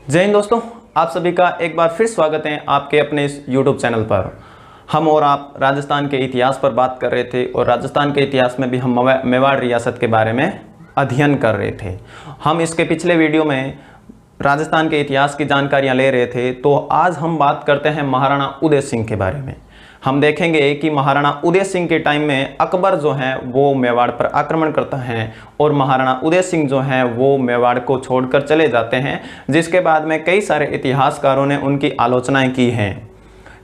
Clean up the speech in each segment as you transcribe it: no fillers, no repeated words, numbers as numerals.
जय हिंद दोस्तों, आप सभी का एक बार फिर स्वागत है आपके अपने इस YouTube चैनल पर। हम और आप राजस्थान के इतिहास पर बात कर रहे थे और राजस्थान के इतिहास में भी हम मेवाड़ रियासत के बारे में अध्ययन कर रहे थे। हम इसके पिछले वीडियो में राजस्थान के इतिहास की जानकारियाँ ले रहे थे, तो आज हम बात करते हैं महाराणा उदय सिंह के बारे में। हम देखेंगे कि महाराणा उदय सिंह के टाइम में अकबर जो है वो मेवाड़ पर आक्रमण करता है और महाराणा उदय सिंह जो है वो मेवाड़ को छोड़कर चले जाते हैं, जिसके बाद में कई सारे इतिहासकारों ने उनकी आलोचनाएं की हैं।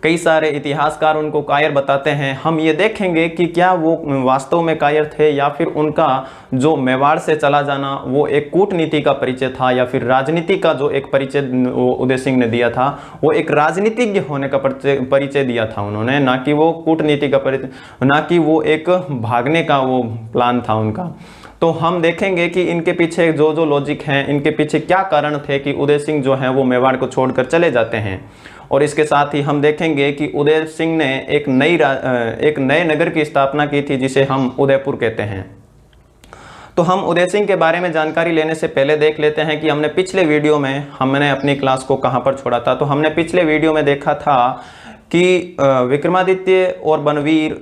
कई सारे इतिहासकार उनको कायर बताते हैं। हम ये देखेंगे कि क्या वो वास्तव में कायर थे या फिर उनका जो मेवाड़ से चला जाना वो एक कूटनीति का परिचय था, या फिर राजनीति का जो एक परिचय उदय सिंह ने दिया था वो एक राजनीतिज्ञ होने का परिचय दिया था उन्होंने, ना कि वो कूटनीति का परिचय, ना कि वो एक भागने का वो प्लान था उनका। तो हम देखेंगे कि इनके पीछे जो जो लॉजिक हैं, इनके पीछे क्या कारण थे कि उदय सिंह जो है वो मेवाड़ को छोड़कर चले जाते हैं। और इसके साथ ही हम देखेंगे कि उदय सिंह ने एक नए नगर की स्थापना की थी जिसे हम उदयपुर कहते हैं। तो हम उदय सिंह के बारे में जानकारी लेने से पहले देख लेते हैं कि हमने पिछले वीडियो में हमने अपनी क्लास को कहां पर छोड़ा था। तो हमने पिछले वीडियो में देखा था कि विक्रमादित्य और बनवीर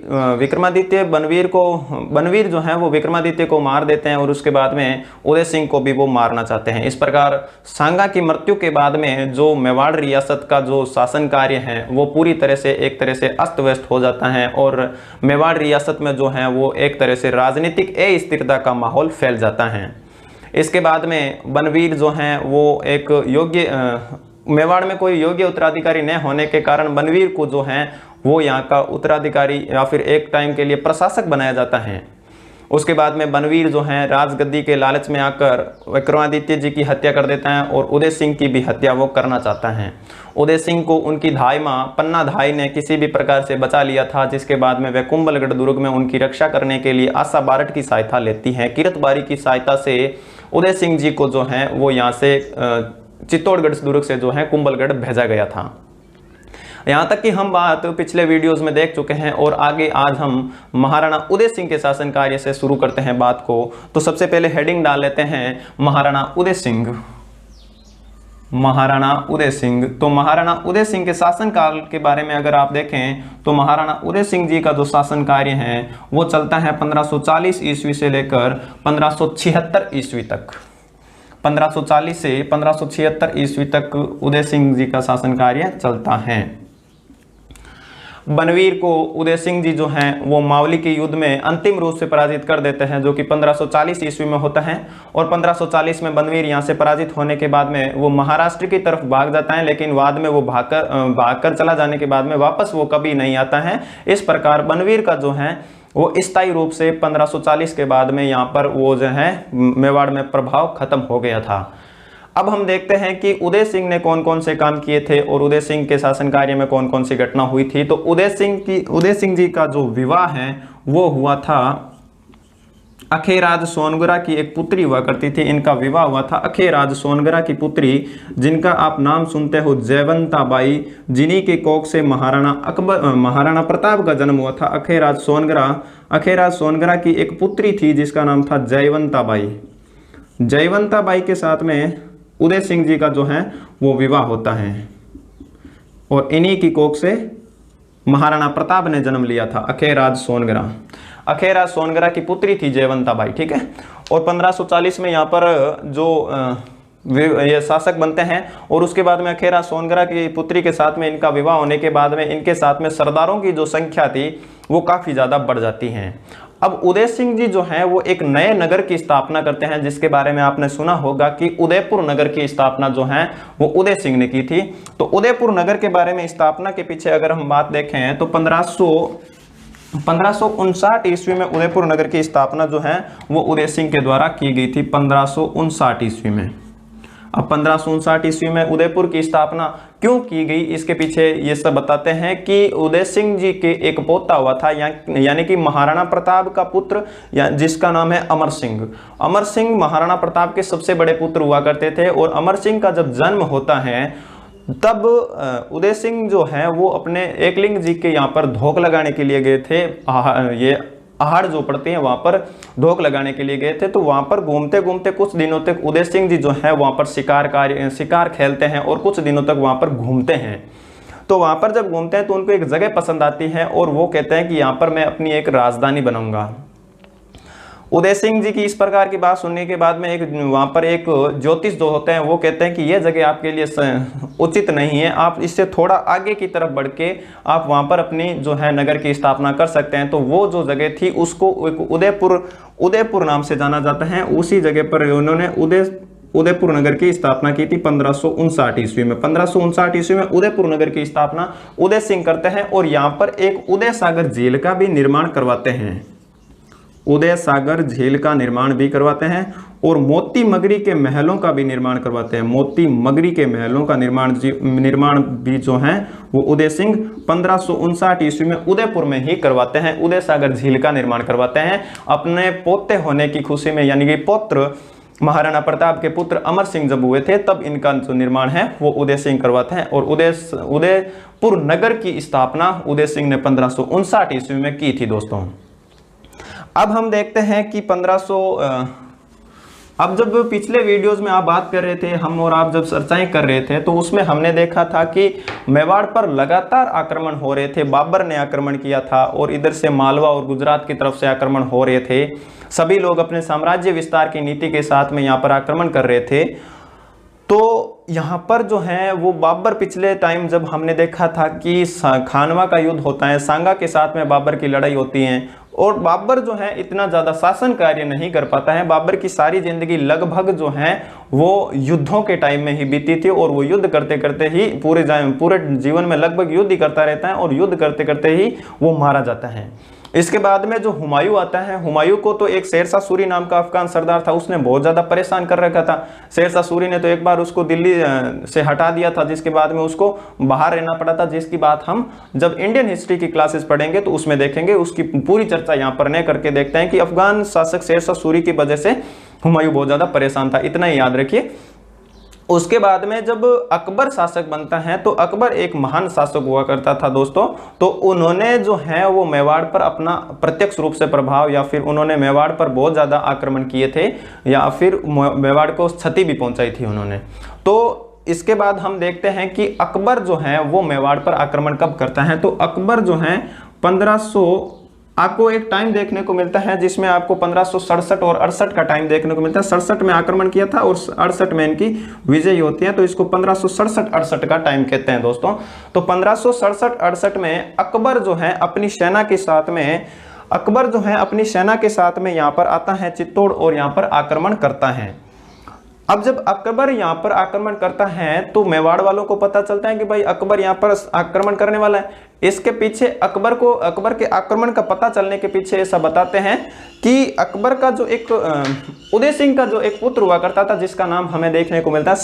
जो है वो विक्रमादित्य को मार देते हैं और उसके बाद में उदय सिंह को भी वो मारना चाहते हैं। इस प्रकार सांगा की मृत्यु के बाद में जो मेवाड़ रियासत का जो शासन कार्य है वो पूरी तरह से अस्त व्यस्त हो जाता है और मेवाड़ रियासत में जो है वो एक तरह से राजनीतिक अस्थिरता का माहौल फैल जाता है। इसके बाद में बनवीर जो हैं वो एक मेवाड़ में कोई योग्य उत्तराधिकारी न होने के कारण बनवीर को जो है वो यहाँ का उत्तराधिकारी या फिर एक टाइम के लिए प्रशासक बनाया जाता है। उसके बाद में बनवीर जो है राजगद्दी के लालच में आकर विक्रमादित्य जी की हत्या कर देता है और उदय सिंह की भी हत्या वो करना चाहता है। उदय सिंह को उनकी धाई माँ पन्ना धाई ने किसी भी प्रकार से बचा लिया था, जिसके बाद में वे कुंभलगढ़ दुर्ग में उनकी रक्षा करने के लिए आशा बारट की सहायता लेती हैं। किरतबारी की सहायता से उदय सिंह जी को जो है वो यहाँ से चित्तौड़गढ़ दुर्ग से जो है कुंभलगढ़ भेजा गया था। यहाँ तक कि हम बात पिछले वीडियोस में देख चुके हैं और आगे आज हम महाराणा उदय सिंह के शासन कार्य से शुरू करते हैं बात को। तो सबसे पहले हेडिंग डाल लेते हैं महाराणा उदय सिंह। महाराणा उदय सिंह, तो महाराणा उदय सिंह के शासन काल के बारे में अगर आप देखें तो महाराणा उदय सिंह जी का जो शासन कार्य है वो चलता है 1540 ईस्वी से लेकर 1576 ईस्वी तक। 1540 से 1576 ईस्वी तक उदय सिंह जी का शासन कार्य चलता है। बनवीर को उदय सिंह जी जो हैं वो मावली के युद्ध में अंतिम रूप से पराजित कर देते हैं, जो कि 1540 ईस्वी में होता है। और 1540 में बनवीर यहाँ से पराजित होने के बाद में वो महाराष्ट्र की तरफ भाग जाता है, लेकिन बाद में वो भागकर चला जाने के बाद में वापस वो कभी नहीं आता है। इस प्रकार बनवीर का जो है वो स्थायी रूप से 1540 के बाद में यहाँ पर वो जो है मेवाड़ में प्रभाव खत्म हो गया था। अब हम देखते हैं कि उदय सिंह ने कौन कौन से काम किए थे और उदय सिंह के शासन कार्य में कौन कौन सी घटना हुई थी। तो उदय सिंह जी का जो विवाह है वो हुआ था अखेराज सोनगरा की एक पुत्री हुआ करती थी। इनका विवाह हुआ था अखेराज सोनगरा की पुत्री, जिनका आप नाम सुनते हो जयवंता बाई, जिन्हीं के कोख से महाराणा प्रताप का जन्म हुआ था। अखेराज सोनगरा की एक पुत्री थी जिसका नाम था जयवंता बाई। जयवंता बाई के साथ में उदय सिंह जी का जो है वो विवाह होता है और इन्हीं की कोख से महाराणा प्रताप ने जन्म लिया था। अखेराज सोनगरा की पुत्री थी जयवंता बाई, ठीक है। और 1540 में यहाँ पर जो ये शासक बनते हैं और उसके बाद में अखेराज सोनगरा की पुत्री के साथ में इनका विवाह होने के बाद में इनके साथ में सरदारों की जो संख्या थी वो काफ़ी ज़्यादा बढ़ जाती हैं। अब उदय सिंह जी जो हैं वो एक नए नगर की स्थापना करते हैं, जिसके बारे में आपने सुना होगा कि उदयपुर नगर की स्थापना जो है वो उदय सिंह ने की थी। तो उदयपुर नगर के बारे में स्थापना के पीछे अगर हम बात देखें तो 1559 ईस्वी में उदयपुर नगर की स्थापना जो है वो उदय सिंह के द्वारा की गई थी। 1559 ईस्वी में। अब 1559 ईस्वी में उदयपुर की स्थापना क्यों की गई, इसके पीछे ये सब बताते हैं कि उदय सिंह जी के एक पोता हुआ था, यानी कि महाराणा प्रताप का पुत्र, जिसका नाम है अमर सिंह। अमर सिंह महाराणा प्रताप के सबसे बड़े पुत्र हुआ करते थे और अमर सिंह का जब जन्म होता है तब उदय सिंह जो है वो अपने एकलिंग जी के यहाँ पर धोख लगाने के लिए गए थे। ये आहड़ जो पड़ती है वहां पर धोख लगाने के लिए गए थे। तो वहां पर घूमते घूमते कुछ दिनों तक उदय सिंह जी जो है वहां पर शिकार खेलते हैं और कुछ दिनों तक वहां पर घूमते हैं। तो वहां पर जब घूमते हैं तो उनको एक जगह पसंद आती है और वो कहते हैं कि यहाँ पर मैं अपनी एक राजधानी बनाऊंगा। उदय सिंह जी की इस प्रकार की बात सुनने के बाद में वहां पर एक ज्योतिष जो होते हैं वो कहते हैं कि यह जगह आपके लिए उचित नहीं है, आप इससे थोड़ा आगे की तरफ बढ़ के आप वहां पर अपनी जो है नगर की स्थापना कर सकते हैं। तो वो जो जगह थी उसको उदयपुर नाम से जाना जाता है। उसी जगह पर उन्होंने उदयपुर नगर की स्थापना की थी 1559 ईस्वी में। 1559 ईस्वी में उदयपुर नगर की स्थापना उदय सिंह करते हैं और यहाँ पर एक उदय सागर झील का भी निर्माण करवाते हैं। उदय सागर झील का निर्माण भी करवाते हैं और मोती मगरी के महलों का भी निर्माण करवाते हैं। मोती मगरी के महलों का निर्माण भी जो है वो उदय सिंह 1559 ईस्वी में उदयपुर में ही करवाते हैं। उदय सागर झील का निर्माण करवाते हैं अपने पोते होने की खुशी में, यानी कि पौत्र महाराणा प्रताप के पुत्र अमर सिंह जब हुए थे तब इनका जो निर्माण है वो उदय सिंह करवाते हैं। और उदयपुर नगर की स्थापना उदय सिंह ने 1559 ईस्वी में की थी दोस्तों। अब हम देखते हैं कि अब जब पिछले वीडियोस में आप बात कर रहे थे, हम और आप जब चर्चाएं कर रहे थे, तो उसमें हमने देखा था कि मेवाड़ पर लगातार आक्रमण हो रहे थे। बाबर ने आक्रमण किया था और इधर से मालवा और गुजरात की तरफ से आक्रमण हो रहे थे। सभी लोग अपने साम्राज्य विस्तार की नीति के साथ में यहाँ पर आक्रमण कर रहे थे। तो यहाँ पर जो है वो बाबर पिछले टाइम जब हमने देखा था कि खानवा का युद्ध होता है, सांगा के साथ में बाबर की लड़ाई होती है और बाबर जो है इतना ज़्यादा शासन कार्य नहीं कर पाता है। बाबर की सारी जिंदगी लगभग जो है वो युद्धों के टाइम में ही बीती थी और वो युद्ध करते करते ही पूरे जीवन में लगभग युद्ध ही करता रहता है और युद्ध करते करते ही वो मारा जाता है। इसके बाद में जो हुमायूं आता है, हुमायूं को तो एक शेरशाह सूरी नाम का अफगान सरदार था, उसने बहुत ज्यादा परेशान कर रखा था। शेरशाह सूरी ने तो एक बार उसको दिल्ली से हटा दिया था, जिसके बाद में उसको बाहर रहना पड़ा था, जिसकी बात हम जब इंडियन हिस्ट्री की क्लासेस पढ़ेंगे तो उसमें देखेंगे। उसकी पूरी चर्चा यहाँ पर नहीं करके देखते हैं कि अफगान शासक शेरशाह सूरी की वजह से हुमायूं बहुत ज्यादा परेशान था, इतना ही याद रखिए। उसके बाद में जब अकबर शासक बनता है तो अकबर एक महान शासक हुआ करता था दोस्तों। तो उन्होंने जो है वो मेवाड़ पर अपना प्रत्यक्ष रूप से प्रभाव, या फिर उन्होंने मेवाड़ पर बहुत ज़्यादा आक्रमण किए थे, या फिर मेवाड़ को क्षति भी पहुंचाई थी उन्होंने। तो इसके बाद हम देखते हैं कि अकबर जो है वो मेवाड़ पर आक्रमण कब करता है। तो अकबर जो है 1500, आपको एक टाइम देखने को मिलता है जिसमें आपको 1567 और 68 का टाइम देखने को मिलता है। 67 में आक्रमण किया था और 68 में इनकी विजय होती है, तो इसको 1567-68 का टाइम कहते हैं दोस्तों। तो 1567-68 में अकबर जो है अपनी सेना के साथ में यहाँ पर आता है चित्तौड़ और यहाँ पर आक्रमण करता है। अब जब अकबर यहाँ पर आक्रमण करता है तो मेवाड़ वालों को पता चलता है कि भाई अकबर यहाँ पर आक्रमण करने वाला है। इसके पीछे अकबर के आक्रमण का पता चलने के पीछे ऐसा बताते हैं कि अकबर का जो एक उदय सिंह का जो एक पुत्र हुआ करता था, जिसका नाम हमें देखने को मिलता है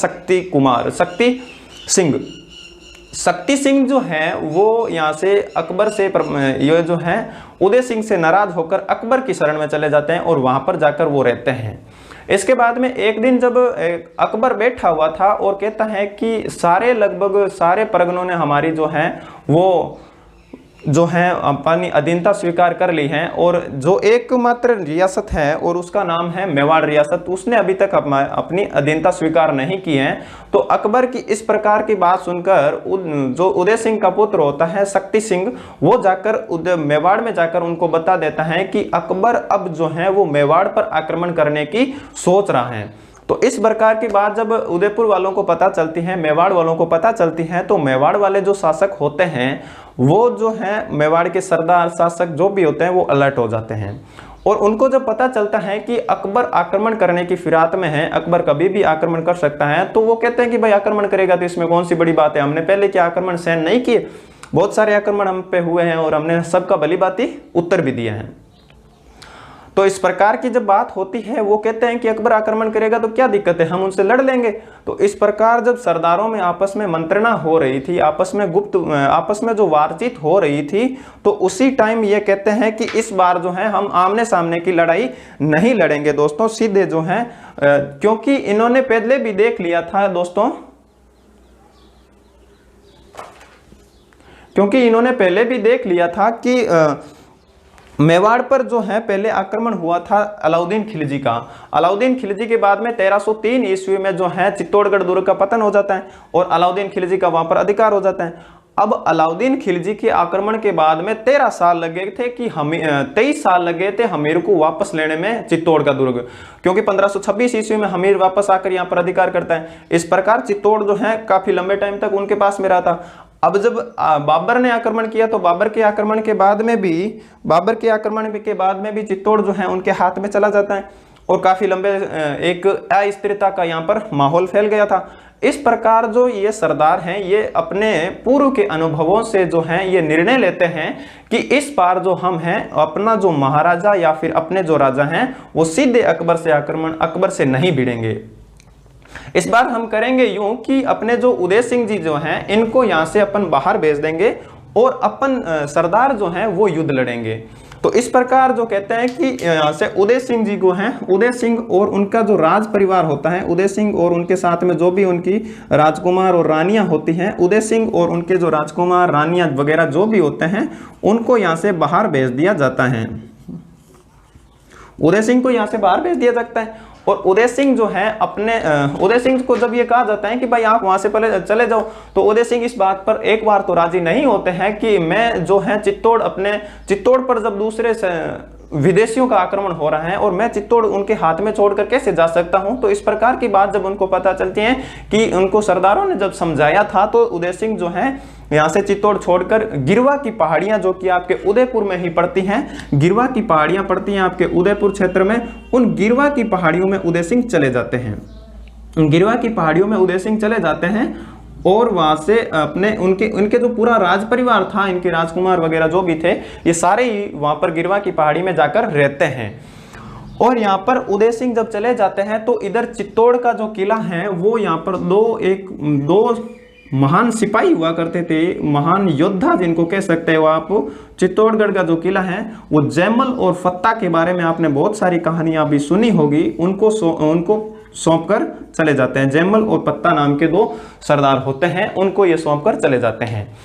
शक्ति सिंह जो है वो यहाँ से अकबर से ये जो है उदय सिंह से नाराज होकर अकबर की शरण में चले जाते हैं और वहां पर जाकर वो रहते हैं। इसके बाद में एक दिन जब अकबर बैठा हुआ था और कहता है कि लगभग सारे परगनों ने हमारी जो है वो जो है अपनी अधीनता स्वीकार कर ली है, और जो एकमात्र रियासत है और उसका नाम है मेवाड़ रियासत, उसने अभी तक अपनी अधीनता स्वीकार नहीं की है। तो अकबर की इस प्रकार की बात सुनकर जो उदय सिंह का पुत्र होता है शक्ति सिंह, वो जाकर मेवाड़ में जाकर उनको बता देता है कि अकबर अब जो है वो मेवाड़ पर आक्रमण करने की सोच रहा है। तो इस प्रकार की बात जब उदयपुर वालों को पता चलती है, मेवाड़ वालों को पता चलती है, तो मेवाड़ वाले जो शासक होते हैं वो जो है मेवाड़ के सरदार शासक जो भी होते हैं वो अलर्ट हो जाते हैं। और उनको जब पता चलता है कि अकबर आक्रमण करने की फिरात में है, अकबर कभी भी आक्रमण कर सकता है, तो वो कहते हैं कि भाई आक्रमण करेगा तो इसमें कौन सी बड़ी बात है, हमने पहले क्या आक्रमण सहन नहीं किए, बहुत सारे आक्रमण हम पे हुए हैं और हमने सबका भली भांति उत्तर भी दिया है। तो इस प्रकार की जब बात होती है वो कहते हैं कि अकबर आक्रमण करेगा तो क्या दिक्कत है, हम उनसे लड़ लेंगे। तो इस प्रकार जब सरदारों में आपस में मंत्रणा हो रही थी, आपस में जो बातचीत हो रही थी, तो उसी टाइम ये कहते हैं कि इस बार जो है हम आमने सामने की लड़ाई नहीं लड़ेंगे दोस्तों, सीधे जो है क्योंकि इन्होंने पहले भी देख लिया था दोस्तों, मेवाड़ पर जो है पहले आक्रमण हुआ था अलाउद्दीन खिलजी का। अलाउद्दीन खिलजी के बाद में 1303 ईस्वी में जो है चित्तौड़गढ़ दुर्ग का पतन हो जाता है और अलाउद्दीन खिलजी का वहां पर अधिकार हो जाता है। अब अलाउद्दीन खिलजी के आक्रमण के बाद में 13 साल लगे थे कि हमें 23 साल लगे थे हमीर को वापस लेने में चित्तौड़ का दुर्ग, क्योंकि 1526 ईस्वी में हमीर वापस आकर यहाँ पर अधिकार करता है। इस प्रकार चित्तौड़ जो है काफी लंबे टाइम तक उनके पास में रहा था। अब जब बाबर ने आक्रमण किया तो बाबर के आक्रमण के बाद में भी चित्तौड़ जो है उनके हाथ में चला जाता है और काफी लंबे एक अस्थिरता का यहाँ पर माहौल फैल गया था। इस प्रकार जो ये सरदार हैं ये अपने पूर्व के अनुभवों से जो हैं ये निर्णय लेते हैं कि इस बार जो हम हैं अपना जो महाराजा या फिर अपने जो राजा हैं वो सीधे अकबर से नहीं भिड़ेंगे। इस बार हम करेंगे यूं कि अपने जो उदय सिंह जी जो हैं इनको यहाँ से अपन बाहर भेज देंगे और अपन सरदार जो हैं वो युद्ध लड़ेंगे। तो इस प्रकार जो कहते हैं कि यहाँ से उदय सिंह जी को हैं, उदय सिंह और उनका जो राज परिवार होता है, उदय सिंह और उनके साथ में जो भी उनकी राजकुमार और रानियां होती हैं, उदय सिंह और उनके जो राजकुमार रानियां वगैरह जो भी होते हैं उनको यहाँ से बाहर भेज दिया जाता है। उदय सिंह को यहाँ से बाहर भेज दिया जाता है और उदय सिंह जो है अपने उदय सिंह को जब ये कहा जाता है कि भाई आप वहां से पहले चले जाओ, तो उदय सिंह इस बात पर एक बार तो राजी नहीं होते हैं कि मैं जो है चित्तौड़ पर जब दूसरे विदेशियों का आक्रमण हो रहा है और मैं चित्तौड़ उनके हाथ में छोड़कर कैसे जा सकता हूं। तो इस प्रकार की बात जब उनको पता चलती है कि उनको सरदारों ने जब समझाया था, तो उदय सिंह जो है यहाँ से चित्तौड़ छोड़कर गिरवा की पहाड़ियां जो कि आपके उदयपुर में ही पड़ती हैं, गिरवा की पहाड़ियां पड़ती हैं आपके उदयपुर क्षेत्र में, उन गिरवा की पहाड़ियों में उदय सिंह चले जाते हैं। गिरवा की पहाड़ियों में उदय सिंह चले जाते हैं और वहां से अपने उनके जो पूरा राज परिवार था, इनके राजकुमार वगैरह जो भी थे, ये सारे ही वहां पर गिरवा की पहाड़ी में जाकर रहते हैं। और यहाँ पर उदय सिंह जब चले जाते हैं तो इधर चित्तौड़ का जो किला है वो यहाँ पर दो महान सिपाही हुआ करते थे, महान योद्धा जिनको कह सकते हो आप। चित्तौड़गढ़ का जो किला है वो जैमल और फत्ता के बारे में आपने बहुत सारी कहानियां भी सुनी होगी, उनको सौंप कर चले जाते हैं। जैमल और पत्ता नाम के दो सरदार होते हैं, उनको ये सौंप कर चले जाते हैं।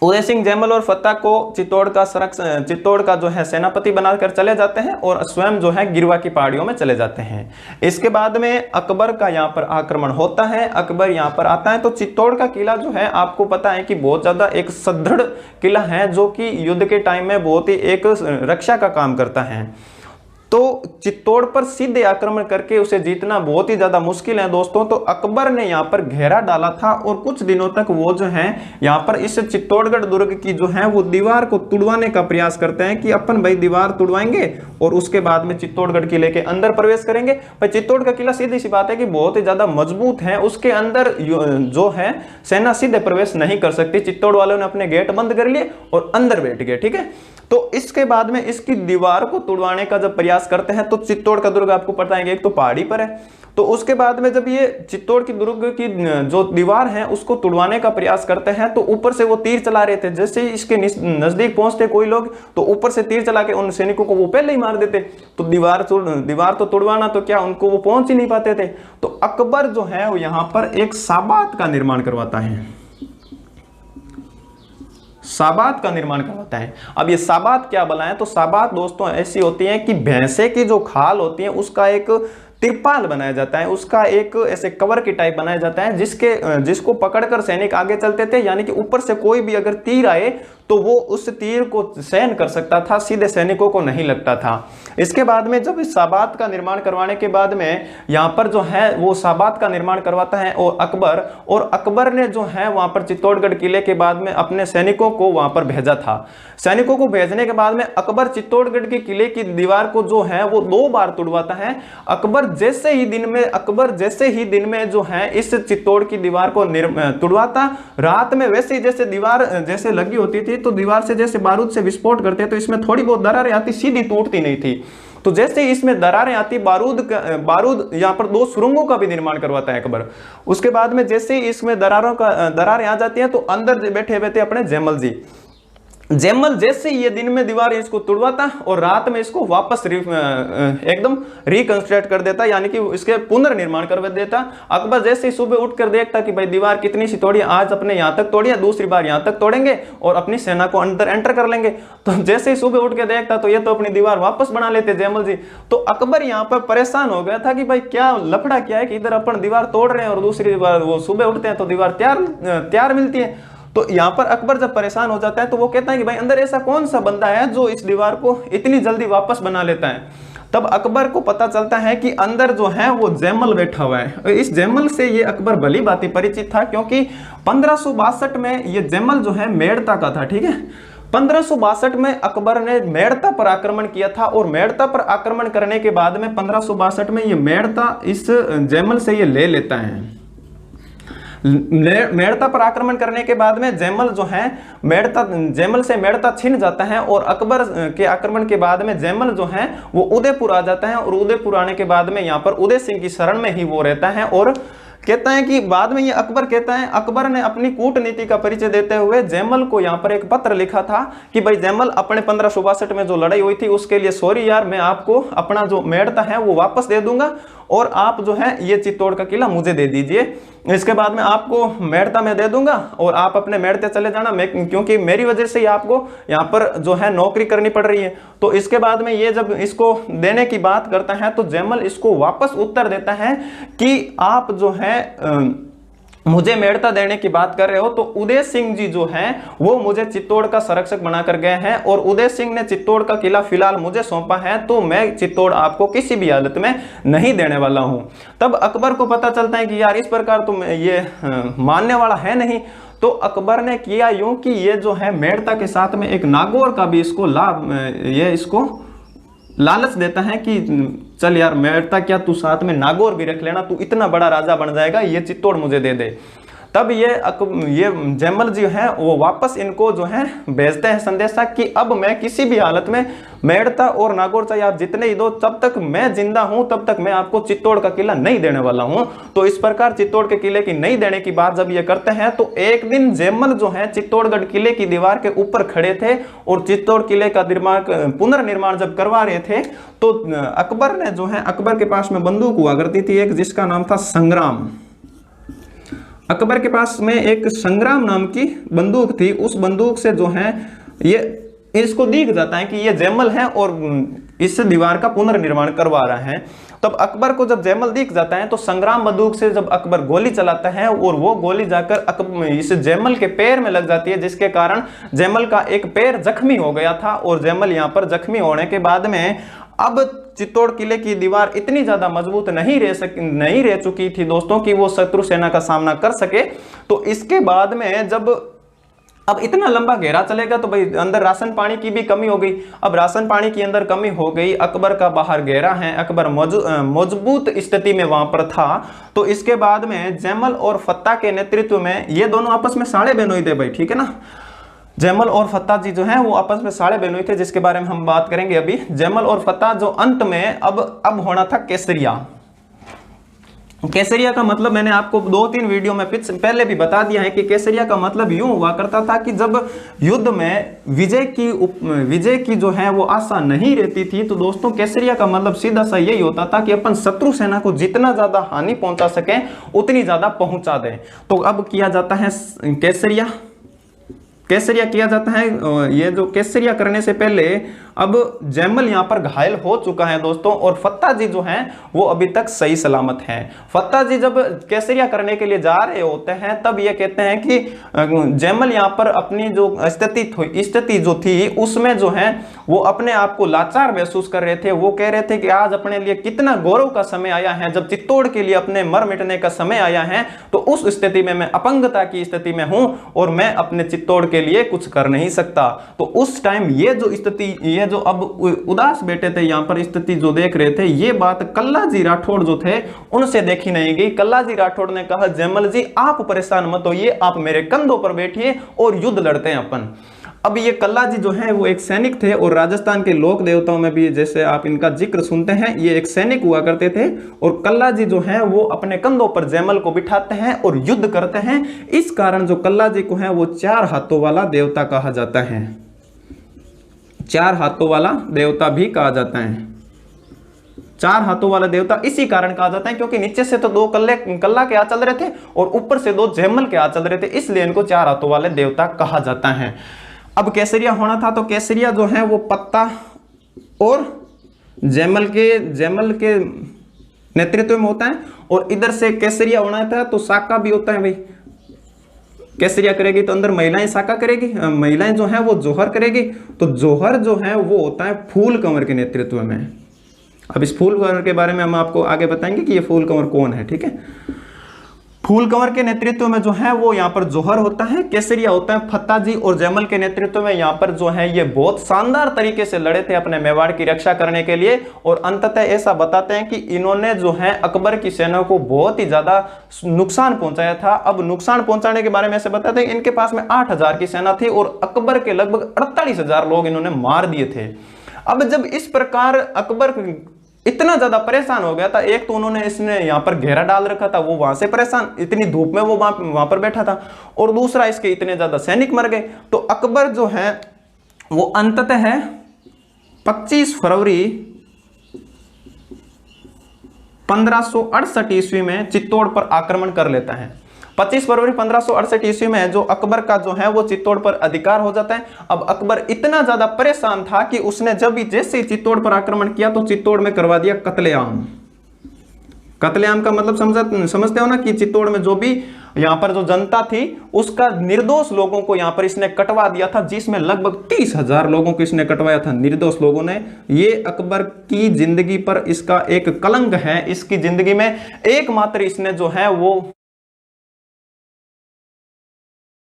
उदय सिंह जैमल और फत्ता को चित्तौड़ का जो है सेनापति बनाकर चले जाते हैं और स्वयं जो है गिरवा की पहाड़ियों में चले जाते हैं। इसके बाद में अकबर का यहाँ पर आक्रमण होता है, अकबर यहाँ पर आता है। तो चित्तौड़ का किला जो है आपको पता है कि बहुत ज्यादा एक सुदृढ़ किला है जो कि युद्ध के टाइम में बहुत ही एक रक्षा का काम करता है। तो चित्तौड़ पर सीधे आक्रमण करके उसे जीतना बहुत ही ज्यादा मुश्किल है दोस्तों। तो अकबर ने यहाँ पर घेरा डाला था और कुछ दिनों तक वो जो है यहाँ पर इस चित्तौड़गढ़ दुर्ग की जो है वो दीवार को तुड़वाने का प्रयास करते हैं कि अपन भाई दीवार तुड़वाएंगे और उसके बाद में चित्तौड़गढ़ किले के अंदर प्रवेश करेंगे। भाई चित्तौड़ का किला सीधी सी बात है कि बहुत ही ज्यादा मजबूत है, उसके अंदर जो है सेना सीधे प्रवेश नहीं कर सकती। चित्तौड़ वालों ने अपने गेट बंद कर लिए और अंदर बैठ गए, ठीक है। तो इसके बाद में इसकी दीवार को तुड़वाने का जब प्रयास करते हैं तो चित्तौड़ का दुर्ग आपको पता है कि एक तो पहाड़ी पर है, तो उसके बाद में जब ये चित्तौड़ की दुर्ग की जो दीवार है उसको तुड़वाने का प्रयास करते हैं तो ऊपर से वो तीर चला रहे थे। जैसे ही इसके नजदीक पहुंचते कोई लोग तो ऊपर से तीर चला के उन सैनिकों को वो पहले ही मार देते। तो दीवार तो तुड़वाना तो क्या, उनको वो पहुंच ही नहीं पाते थे। तो अकबर जो है वो यहाँ पर एक साबात का निर्माण करवाता है, साबात का निर्माण करवाता है। अब ये साबात क्या बला है, तो साबात दोस्तों ऐसी होती है कि भैंसे की जो खाल होती है उसका एक तिरपाल बनाया जाता है, उसका एक ऐसे कवर की टाइप बनाया जाता है जिसको पकड़कर सैनिक आगे चलते थे। यानी कि ऊपर से कोई भी अगर तीर आए तो वो उस तीर को सहन कर सकता था, सीधे सैनिकों को नहीं लगता था। इसके बाद में जब इस साबात का निर्माण करवाने के बाद में यहाँ पर जो है वो साबात का निर्माण करवाता है और अकबर ने जो है वहां पर चित्तौड़गढ़ किले के बाद में अपने सैनिकों को वहां पर भेजा था। सैनिकों को भेजने के बाद में अकबर चित्तौड़गढ़ के किले की दीवार को जो है वो 2 बार तुड़वाता है। अकबर जैसे ही दिन में जो है इस चित्तौड़ की दीवार को तुड़वाता, रात में वैसे ही जैसे दीवार जैसे लगी होती थी तो दीवार से जैसे बारूद से विस्फोट करते तो इसमें थोड़ी बहुत दरारें आती, सीधी टूटती नहीं थी। तो जैसे ही इसमें दरारें आती, बारूद यहाँ पर 2 सुरंगों का भी निर्माण करवाता है अकबर। उसके बाद में जैसे ही इसमें दरारें आ जाती हैं तो अंदर बैठे अपने जैमल जी, जयमल जैसे ये दिन में दीवार इसको तोड़वाता और रात में इसको वापस एकदम रिकंस्ट्रक्ट कर देता, यानी कि इसके पुनर्निर्माण कर देता। अकबर जैसे ही सुबह उठकर देखता कि भाई दीवार कितनी सी तोड़ी, आज अपने यहाँ तक तोड़ी, दूसरी बार यहाँ तक तोड़ेंगे और अपनी सेना को अंदर एंटर कर लेंगे। तो जैसे ही सुबह उठ के देखता तो ये तो अपनी दीवार वापस बना लेते जयमल जी। तो अकबर यहाँ पर परेशान हो गया था कि भाई क्या लफड़ा क्या है कि इधर अपन दीवार तोड़ रहे हैं और दूसरी बार वो सुबह उठते हैं तो दीवार तैयार मिलती है। तो यहाँ पर अकबर जब परेशान हो जाता है तो वो कहता है कि भाई अंदर ऐसा कौन सा बंदा है जो इस दीवार को इतनी जल्दी वापस बना लेता है। तब अकबर को पता चलता है कि अंदर जो है वो जयमल बैठा हुआ है। इस जयमल से ये अकबर भली भांति परिचित था, क्योंकि 1562 में ये जयमल जो है मेड़ता का था। ठीक है, 1562 में अकबर ने मेड़ता पर आक्रमण किया था और मेड़ता पर आक्रमण करने के बाद में 1562 में ये मेड़ता इस जयमल से ये ले लेता है। मेड़ता पर आक्रमण करने के बाद में जयमल जो है जयमल से मेड़ता छिन जाता है और अकबर के आक्रमण के बाद में जयमल जो है वो उदयपुर आ जाता है और उदयपुर आने के बाद में यहाँ पर उदय सिंह की शरण में ही वो रहता है। और कहता है कि बाद में ये अकबर कहता है, अकबर ने अपनी कूटनीति का परिचय देते हुए जयमल को यहाँ पर एक पत्र लिखा था कि भाई जयमल, अपने 1562 में जो लड़ाई हुई थी उसके लिए सॉरी यार, मैं आपको अपना जो मेड़ता है वो वापस दे दूंगा और आप जो है ये चित्तौड़ का किला मुझे दे दीजिए। इसके बाद में आपको मेड़ता मैं दे दूंगा और आप अपने मेड़ते चले जाना, मैं क्योंकि मेरी वजह से ही आपको यहाँ पर जो है नौकरी करनी पड़ रही है। तो इसके बाद में ये जब इसको देने की बात करता है तो जयमल इसको वापस उत्तर देता है कि आप जो है मुझे मेड़ता देने की बात कर रहे हो तो उदय सिंह जी जो हैं वो मुझे चित्तौड़ का संरक्षक बनाकर गए हैं और उदय सिंह ने चित्तौड़ का किला फिलहाल मुझे सौंपा है, तो मैं चित्तौड़ आपको किसी भी हालत में नहीं देने वाला हूं। तब अकबर को पता चलता है कि यार इस प्रकार तो ये मानने वाला है नहीं। तो अकबर ने किया यूं कि ये जो है मेड़ता के साथ में एक नागौर का भी इसको इसको लालच देता है कि चल यार मेड़ता, क्या तू साथ में नागौर भी रख लेना, तू इतना बड़ा राजा बन जाएगा, ये चित्तौड़ मुझे दे दे। तब ये जयमल जी है वो वापस इनको जो है भेजते हैं संदेशा कि अब मैं किसी भी हालत में मेड़ता और नागौर चाहे आप जितने ही दो, तब तक मैं जिंदा हूं तब तक मैं आपको चित्तौड़ का किला नहीं देने वाला हूं। तो इस प्रकार चित्तौड़ के किले की नहीं देने की बात जब ये करते हैं तो एक दिन जयमल जो है चित्तौड़गढ़ किले की दीवार के ऊपर खड़े थे और चित्तौड़ किले का पुनर्निर्माण जब करवा रहे थे तो अकबर ने जो है, अकबर के पास में बंदूक हुआ करती थी एक, जिसका नाम था संग्राम। अकबर के पास में एक संग्राम नाम की बंदूक थी। उस बंदूक से जो है ये इसको दिख जाता है कि ये जयमल है और इस दीवार का पुनर्निर्माण करवा रहा है। तब अकबर को जब जयमल दिख जाता है तो संग्राम बंदूक से जब अकबर गोली चलाता है और वो गोली जाकर इस जयमल के पैर में लग जाती है, जिसके कारण जयमल का एक पैर जख्मी हो गया था। और जयमल यहाँ पर जख्मी होने के बाद में अब चित्तौड़ किले की दीवार इतनी ज्यादा मजबूत नहीं रह चुकी थी दोस्तों कि वो शत्रु सेना का सामना कर सके। तो इसके बाद में जब अब इतना लंबा घेरा चलेगा तो भाई अंदर राशन पानी की भी कमी हो गई। अब राशन पानी की अंदर कमी हो गई, अकबर का बाहर घेरा है, अकबर मजबूत स्थिति में वहां पर था। तो इसके बाद में जयमल और फत्ता के नेतृत्व में, ये दोनों आपस में साड़े बहनोई थे भाई, ठीक है ना, जयमल और फत्ता जी जो हैं वो आपस में साड़े बहनोई थे, जिसके बारे में हम बात करेंगे अभी। जयमल और फत्ता जो अंत में अब होना था केसरिया। केसरिया का मतलब मैंने आपको 2-3 वीडियो में पहले भी बता दिया है कि केसरिया का मतलब यूं हुआ करता था कि जब युद्ध में विजय की जो है वो आशा नहीं रहती थी तो दोस्तों केसरिया का मतलब सीधा सा यही होता था कि अपन शत्रु सेना को जितना ज्यादा हानि पहुंचा सकें उतनी ज्यादा पहुंचा दें। तो अब किया जाता है केसरिया किया जाता है। ये जो केसरिया करने से पहले अब जयमल यहाँ पर घायल हो चुका है दोस्तों और फत्ता जी जो हैं वो अभी तक सही सलामत हैं। फत्ता जी जब केसरिया करने के लिए जा रहे होते हैं तब ये कहते हैं कि जयमल यहाँ पर अपनी जो स्थिति जो थी उसमें जो है वो अपने आप को लाचार महसूस कर रहे थे। वो कह रहे थे कि आज अपने लिए कितना गौरव का समय आया है, जब चित्तौड़ के लिए अपने मर मिटने का समय आया है तो उस स्थिति में मैं अपंगता की स्थिति में हूं और मैं अपने चित्तौड़ के लिए कुछ कर नहीं सकता। तो उस टाइम ये जो स्थिति, ये जो अब उदास बैठे थे यहाँ पर स्थिति जो देख रहे थे, ये बात कल्लाजी राठौड़ जो थे उनसे देखी नहीं गई। कल्लाजी राठौड़ ने कहा जयमल जी आप परेशान मत होइए, आप मेरे कंधों पर बैठिए और युद्ध लड़ते हैं अपन। अब ये कल्लाजी जो है वो एक सैनिक थे और राजस्थान के लोक देवताओं में भी जैसे आप इनका जिक्र सुनते हैं ये एक सैनिक हुआ करते थे। और कल्लाजी जो है वो अपने कंधों पर जयमल को बिठाते हैं और युद्ध करते हैं। इस कारण जो कल्लाजी को है वो 4 हाथों वाला देवता कहा जाता है। चार हाथों वाला देवता भी कहा जाता है। चार हाथों वाला देवता इसी कारण कहा जाता है क्योंकि नीचे से तो दो कल्ला के हाथ चल रहे थे और ऊपर से दो जैमल के हाथ चल रहे थे, इसलिए इनको चार हाथों वाले देवता कहा जाता है। अब केसरिया होना था तो केसरिया जो है वो पत्ता और जैमल के नेतृत्व में होता है, और इधर से केसरिया होना था तो शाखा भी होता है भाई। केसरिया करेगी तो अंदर महिलाएं शाखा करेगी, महिलाएं जो है वो जोहर करेगी, तो जोहर जो है वो होता है फूल कंवर के नेतृत्व में। अब इस फूल कंवर के बारे में हम आपको आगे बताएंगे कि ये फूल कंवर कौन है, ठीक है। फूल कंवर के नेतृत्व में जो है वो यहाँ पर जोहर होता है, केसरिया होता है फत्ता जी, और जैमल के नेतृत्व में यहाँ पर जो है ये बहुत शानदार तरीके से लड़े थे अपने मेवाड़ की रक्षा करने के लिए, और अंततः ऐसा बताते हैं कि इन्होंने जो है अकबर की सेना को बहुत ही ज्यादा नुकसान पहुंचाया था। अब नुकसान पहुंचाने के बारे में ऐसे बताते हैं इनके पास में 8000 की सेना थी और अकबर के लगभग 48,000 लोग इन्होंने मार दिए थे। अब जब इस प्रकार अकबर इतना ज्यादा परेशान हो गया था, एक तो उन्होंने इसने यहाँ पर घेरा डाल रखा था, वो वहां से परेशान, इतनी धूप में वो वहां पर बैठा था, और दूसरा इसके इतने ज्यादा सैनिक मर गए, तो अकबर जो है वो अंततः 25 फरवरी 1568 ईस्वी में चित्तौड़ पर आक्रमण कर लेता है। 25 फरवरी 1568 ईस्वी में जो अकबर का जो है वो चित्तौड़ पर अधिकार हो जाता है। अब अकबर इतना ज्यादा परेशान था कि उसने जब भी जैसे ही चित्तौड़ पर आक्रमण किया तो चित्तौड़ में करवा दिया कत्लेआम। कत्लेआम का मतलब समझते हो ना, कि चित्तौड़ में जो भी यहाँ पर जो जनता थी उसका निर्दोष लोगों को यहाँ पर इसने कटवा दिया था, जिसमें लगभग 30,000 लोगों को इसने कटवाया था निर्दोष लोगों ने। ये अकबर की जिंदगी पर इसका एक कलंक है, इसकी जिंदगी में एकमात्र इसने जो है वो